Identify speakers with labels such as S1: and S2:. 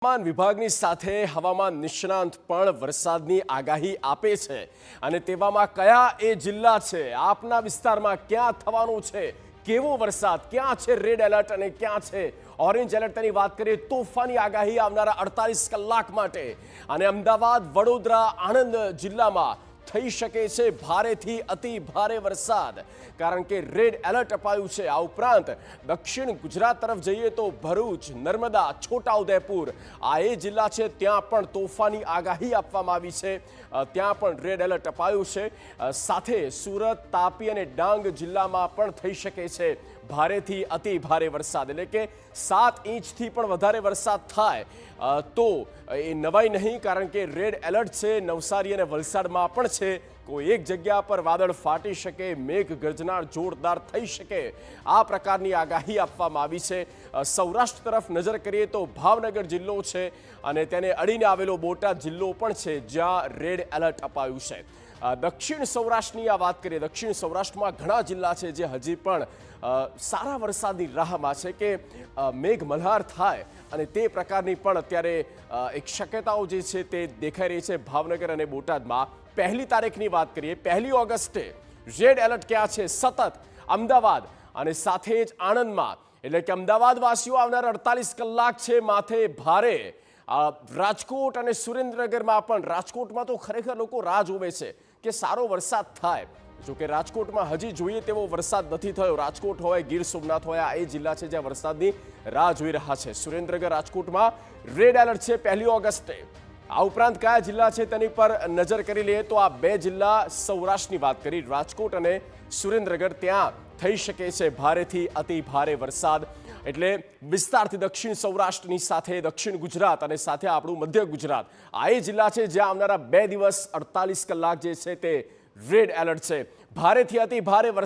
S1: હવામાન વિભાગની સાથે હવામાન નિષ્ણાંત પણ વરસાદની આગાહી આપે છે અને તેવામાં કયા એ જિલ્લા છે, આપના વિસ્તારમાં ક્યાં થવાનું છે, કેવો વરસાદ, ક્યાં છે રેડ એલર્ટ અને ક્યાં છે ઓરેન્જ એલર્ટ, તેની વાત કરીએ તોફાની આગાહી આવનારા 48 કલાક માટે અને અમદાવાદ, વડોદરા, આણંદ જિલ્લામાં થઈ શકે છે ભારેથી અતિ ભારે વરસાદ, કારણ કે રેડ એલર્ટ અપાયું છે। આ ઉપરાંત દક્ષિણ ગુજરાત તરફ જઈએ તો ભરૂચ, નર્મદા, છોટાઉદેપુર આ એ જિલ્લા છે, ત્યાં પણ તોફાની આગાહી આપવામાં આવી છે, ત્યાં પણ રેડ એલર્ટ અપાયું છે। સાથે સુરત, તાપી અને ડાંગ જિલ્લામાં પણ થઈ શકે છે ભારેથી અતિ ભારે વરસાદ, એટલે કે 7 ઇંચથી પણ વધારે વરસાદ થાય તો એ નવાઈ નહીં, કારણ કે રેડ એલર્ટ છે। નવસારી અને વલસાડમાં પણ છે, કોઈ એક જગ્યા પર વાદળ ફાટી શકે, મેઘ ગર્જના જોરદાર થઈ શકે, આ પ્રકારની આગાહી આપવામાં આવી છે। સૌરાષ્ટ્ર તરફ નજર કરીએ તો ભાવનગર જિલ્લો છે અને તેને અડીને આવેલો બોટાદ જિલ્લો પણ છે, જ્યાં રેડ એલર્ટ અપાયું છે। દક્ષિણ સૌરાષ્ટ્રની આ વાત કરીએ, દક્ષિણ સૌરાષ્ટ્રમાં ઘણા જિલ્લા છે જે હજી પણ સારા વરસાદની રાહમાં છે કે મેઘ મલ્હાર થાય અને તે પ્રકારની પણ અત્યારે એક શક્યતાઓ જે છે તે દેખાઈ રહી છે ભાવનગર અને બોટાદમાં। 1 તારીખની વાત કરીએ, 1 ઓગસ્ટે રેડ એલર્ટ ક્યાં છે? સતત અમદાવાદ અને સાથે જ આણંદમાં, એટલે કે અમદાવાદવાસીઓ આવનારા 48 કલાક છે માથે ભારે। રાજકોટ અને સુરેન્દ્રનગરમાં પણ, રાજકોટમાં તો ખરેખર લોકો રાહ જોવે છે કે સારો વરસાદ થાય, જોકે રાજકોટમાં હજી જોઈએ તેવો વરસાદ નથી થયો। રાજકોટ હોય, ગીર સોમનાથ હોય, આ એ જિલ્લા છે જ્યાં વરસાદની રાહ જોઈ રહ્યા છે। સુરેન્દ્રનગર, રાજકોટમાં રેડ એલર્ટ છે 1 ઓગસ્ટે। આ ઉપરાંત કયા જિલ્લા છે તેની પર નજર કરી લઈએ તો આ 2 જિલ્લા સૌરાષ્ટ્રની વાત કરી, રાજકોટ અને સુરેન્દ્રનગર, ત્યાં થઈ શકે છે ભારેથી અતિ ભારે વરસાદ। એટલે વિસ્તારથી દક્ષિણ સૌરાષ્ટ્રની સાથે દક્ષિણ ગુજરાત અને સાથે આપણું મધ્ય ગુજરાત, આ એ જિલ્લા છે જ્યાં આવનારા 2 દિવસ 48 કલાક જે છે તે રેડ એલર્ટ છે, ભારેથી અતિ ભારે વરસાદ।